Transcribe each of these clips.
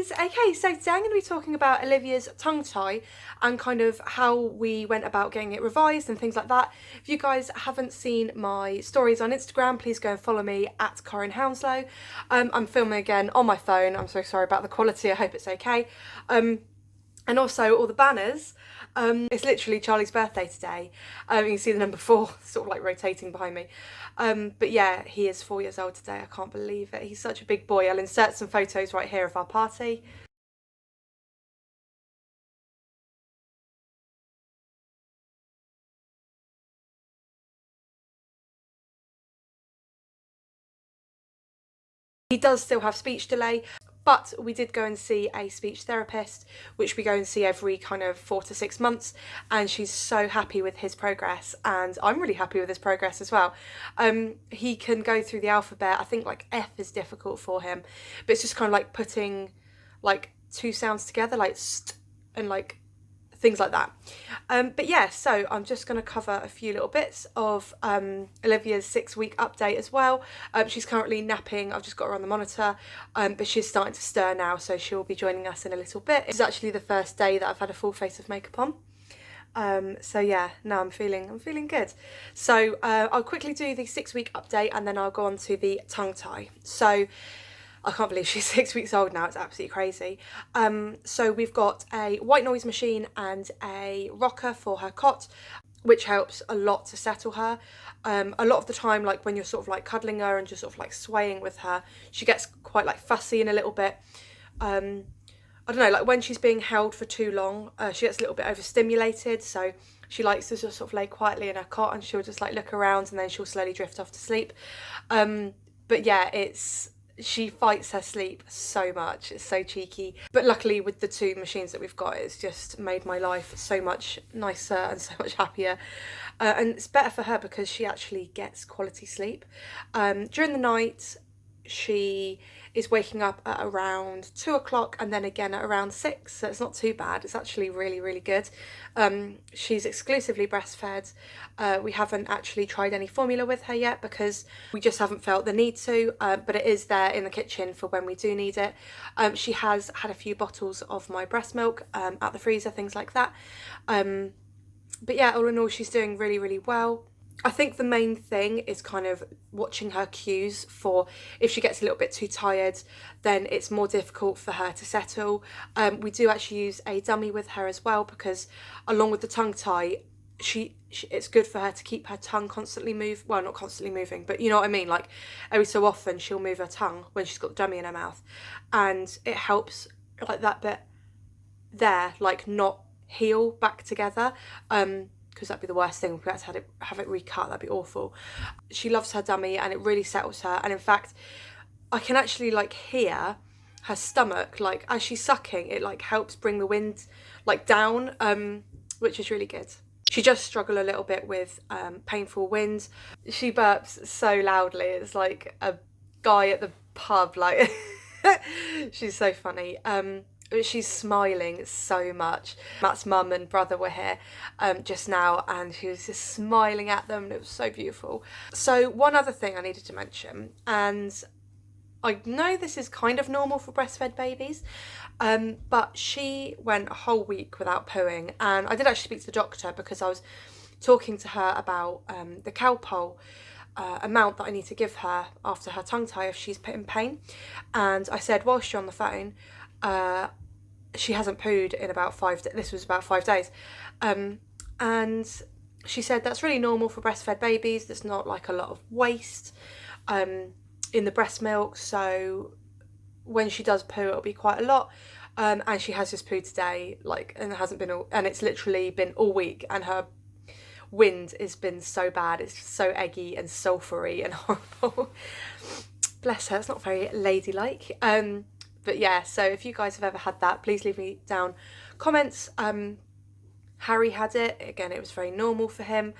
guys! Okay, so today I'm going to be talking about Olivia's tongue tie and kind of how we went about getting it revised and things like that. If you guys haven't seen my stories on Instagram, please go and follow me at Corrine. I'm filming again on my phone. I'm so sorry about the quality. I hope it's okay. And also all the banners. It's literally Charlie's birthday today. You can see the number 4 sort of like rotating behind me. But yeah, he is 4 years old today. I can't believe it. He's such a big boy. I'll insert some photos right here of our party. He does still have speech delay, but we did go and see a speech therapist, which we go and see every kind of 4 to 6 months, and she's so happy with his progress, and I'm really happy with his progress as well. He can go through the alphabet. I think like F is difficult for him, but it's just kind of like putting like 2 sounds together, like st and like things like that. But yeah, so I'm just going to cover a few little bits of Olivia's 6-week update as well. She's currently napping. I've just got her on the monitor, but she's starting to stir now, so she'll be joining us in a little bit. It's actually the first day that I've had a full face of makeup on. So yeah, no, I'm feeling good. So I'll quickly do the 6-week update and then I'll go on to the tongue tie. So I can't believe she's 6 weeks old now, it's absolutely crazy. So we've got a white noise machine and a rocker for her cot, which helps a lot to settle her. A lot of the time, like when you're sort of like cuddling her and just sort of like swaying with her, she gets quite like fussy in a little bit. I don't know, like when she's being held for too long, she gets a little bit overstimulated, so she likes to just sort of lay quietly in her cot and she'll just like look around and then she'll slowly drift off to sleep. But yeah, she fights her sleep so much. It's so cheeky. But luckily with the 2 machines that we've got, it's just made my life so much nicer and so much happier. And it's better for her because she actually gets quality sleep. During the night, she is waking up at around 2 o'clock and then again at around 6, so it's not too bad. It's actually really good. She's exclusively breastfed. We haven't actually tried any formula with her yet because we just haven't felt the need to, but it is there in the kitchen for when we do need it. She has had a few bottles of my breast milk at the freezer, things like that. But yeah, all in all, she's doing really well. I think the main thing is kind of watching her cues for if she gets a little bit too tired, then it's more difficult for her to settle. We do actually use a dummy with her as well because along with the tongue tie, it's good for her to keep her tongue constantly well, not constantly moving, but you know what I mean, like every so often she'll move her tongue when she's got the dummy in her mouth, and it helps like that bit there like not heal back together, because that'd be the worst thing if we had to have it recut. That'd be awful. She loves her dummy and it really settles her, and in fact I can actually like hear her stomach, like as she's sucking, it like helps bring the wind like down, which is really good. She does struggle a little bit with painful wind. She burps so loudly, it's like a guy at the pub, like she's so funny. She's smiling so much. Matt's mum and brother were here just now and she was just smiling at them and it was so beautiful. So one other thing I needed to mention, and I know this is kind of normal for breastfed babies, but she went a whole week without pooing, and I did actually speak to the doctor because I was talking to her about the Calpol amount that I need to give her after her tongue tie if she's in pain, and I said whilst you're on the phone, she hasn't pooed in about 5 days. This was about 5 days. And she said that's really normal for breastfed babies. There's not like a lot of waste in the breast milk. So when she does poo, it'll be quite a lot. And she has just pooed today, like, and it hasn't been and it's literally been all week, and her wind has been so bad. It's just so eggy and sulphury and horrible. Bless her, it's not very ladylike. But yeah, so if you guys have ever had that, please leave me down comments. Harry had it. Again, it was very normal for him.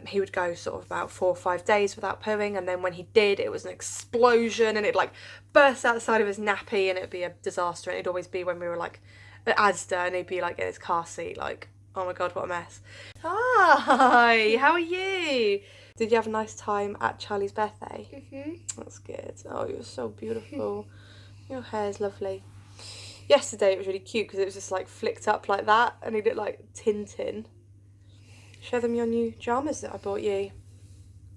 He would go sort of about 4 or 5 days without pooing, and then when he did, it was an explosion and it like burst outside of his nappy and it'd be a disaster. And it'd always be when we were like at Asda and he'd be like in his car seat like, oh my god, what a mess. Hi, how are you? Did you have a nice time at Charlie's birthday? That's good. Oh, you're so beautiful. Your hair's lovely. Yesterday it was really cute because it was just like flicked up like that and he looked like Tintin. Show them your new pyjamas that I bought you.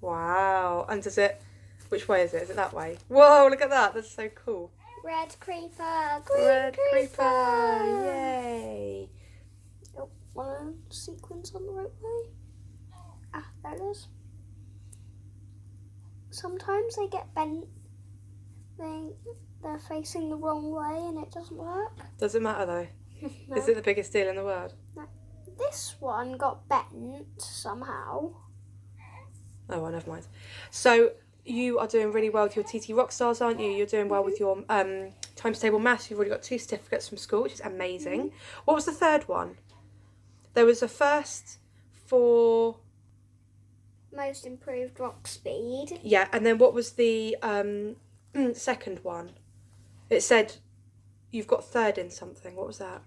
Wow. And does it, which way is it? Is it that way? Whoa, look at that. That's so cool. Red creeper. Green Red creeper. Yay. Oh, one sequence on the right way. Ah, there it is. Sometimes they get bent. They're facing the wrong way and it doesn't work. Does it matter though? No. Is it the biggest deal in the world? No. This one got bent somehow. Oh, well, never mind. So you are doing really well with your TT Rockstars, aren't you? You're doing well with your times table maths. You've already got 2 certificates from school, which is amazing. What was the third one? There was a first for... Most improved rock speed. Yeah, and then what was the second one? It said you've got third in something. What was that?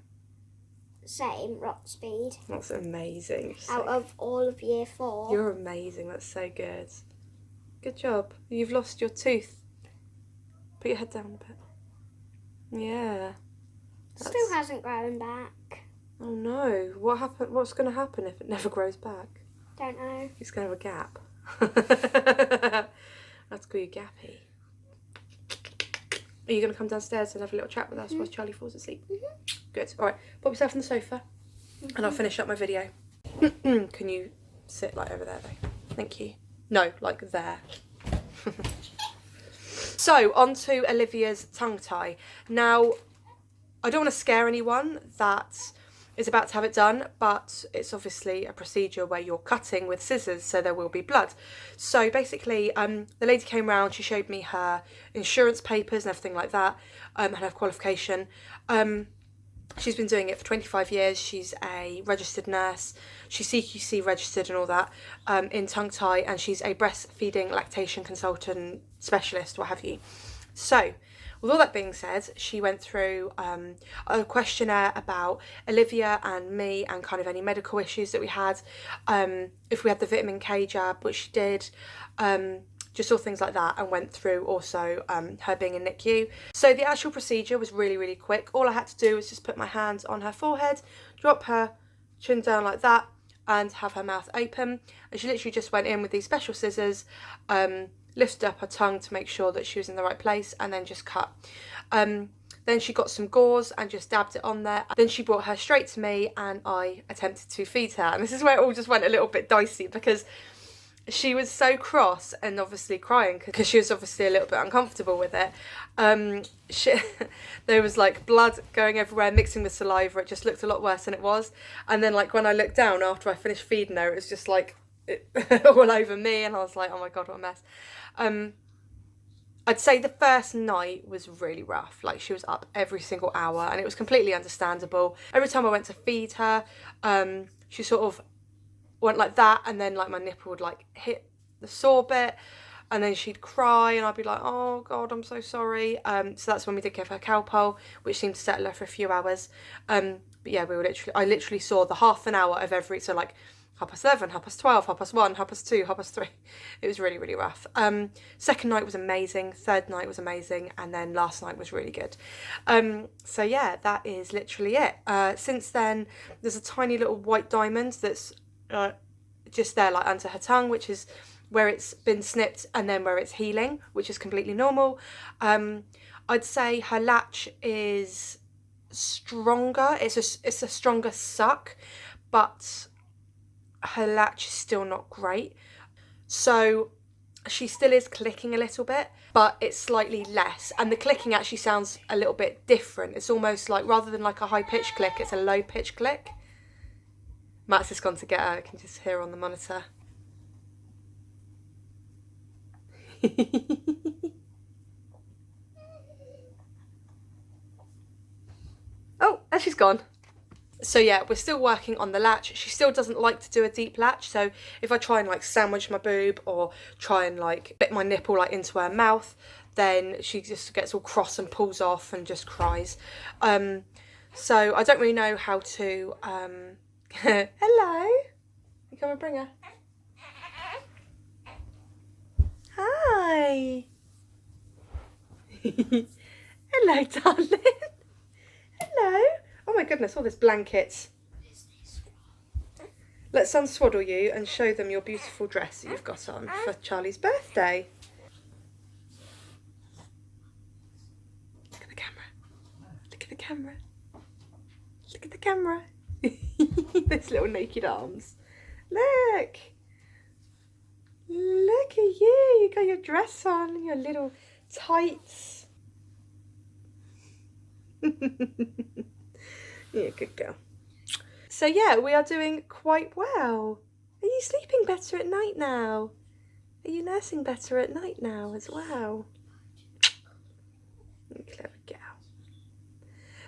Same, rock speed. That's amazing. Out of all of year 4. You're amazing. That's so good. Good job. You've lost your tooth. Put your head down a bit. Yeah. Still hasn't grown back. Oh no. What happened? What's going to happen if it never grows back? Don't know. It's going to have a gap. Let's call you Gappy. Are you going to come downstairs and have a little chat with us while Charlie falls asleep? Good. All right. Pop yourself on the sofa and I'll finish up my video. Can you sit like over there though? Thank you. No, like there. So, on to Olivia's tongue tie. Now, I don't want to scare anyone that is about to have it done, but it's obviously a procedure where you're cutting with scissors, so there will be blood. So basically, the lady came round, she showed me her insurance papers and everything like that, and her qualification. She's been doing it for 25 years. She's a registered nurse. She's CQC registered and all that in tongue tie, and she's a breastfeeding lactation consultant specialist, what have you. So, with all that being said, she went through a questionnaire about Olivia and me and kind of any medical issues that we had, if we had the vitamin K jab, which she did, just all things like that, and went through also her being in NICU. So the actual procedure was really, really quick. All I had to do was just put my hands on her forehead, drop her chin down like that, and have her mouth open. And she literally just went in with these special scissors, lifted up her tongue to make sure that she was in the right place, and then just cut. Then she got some gauze and just dabbed it on there. Then she brought her straight to me and I attempted to feed her. And this is where it all just went a little bit dicey because she was so cross and obviously crying because she was obviously a little bit uncomfortable with it. There was like blood going everywhere mixing with saliva. It just looked a lot worse than it was. And then like when I looked down after I finished feeding her, it was just like all over me, and I was like, oh my god, what a mess. I'd say the first night was really rough. Like, she was up every single hour and it was completely understandable. Every time I went to feed her, she sort of went like that, and then like my nipple would like hit the sore bit, and then she'd cry and I'd be like, oh god, I'm so sorry. So that's when we did give her Calpol, which seemed to settle her for a few hours. But yeah, I literally saw the half an hour of every, so like 11:30, 12:30, 1:30, 1:30, 2:30. It was really, really rough. Second night was amazing. Third night was amazing. And then last night was really good. So yeah, that is literally it. Since then, there's a tiny little white diamond that's just there, like under her tongue, which is where it's been snipped, and then where it's healing, which is completely normal. I'd say her latch is stronger. It's a stronger suck, but her latch is still not great. So she still is clicking a little bit, but it's slightly less, and the clicking actually sounds a little bit different. It's almost like, rather than like a high pitch click, it's a low pitch click. Matt's just gone to get her. I can just hear her on the monitor. Oh, and she's gone. So yeah, we're still working on the latch. She still doesn't like to do a deep latch, so if I try and like sandwich my boob or try and like bit my nipple like into her mouth, then she just gets all cross and pulls off and just cries. So I don't really know how to hello, you come and bring her. Hi. Hello, darling. goodness, all this blanket. Let's unswaddle you and show them your beautiful dress that you've got on for Charlie's birthday. Look at the camera. Look at the camera. Look at the camera. Those little naked arms. Look. Look at you. You got your dress on and your little tights. You're a good girl. So yeah, we are doing quite well. Are you sleeping better at night now? Are you nursing better at night now as well? You clever girl.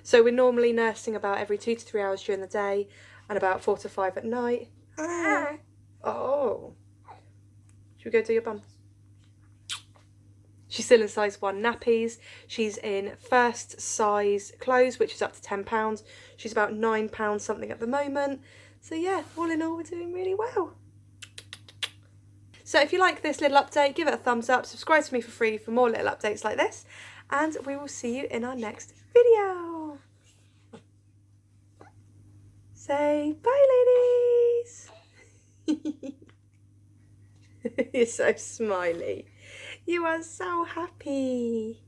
So we're normally nursing about every 2 to 3 hours during the day and about 4 to 5 at night. Oh. Should we go do your bum? She's still in size 1 nappies. She's in first size clothes, which is up to £10. She's about £9 something at the moment. So yeah, all in all, we're doing really well. So if you like this little update, give it a thumbs up, subscribe to me for free for more little updates like this, and we will see you in our next video. Say bye, ladies. You're so smiley. You are so happy.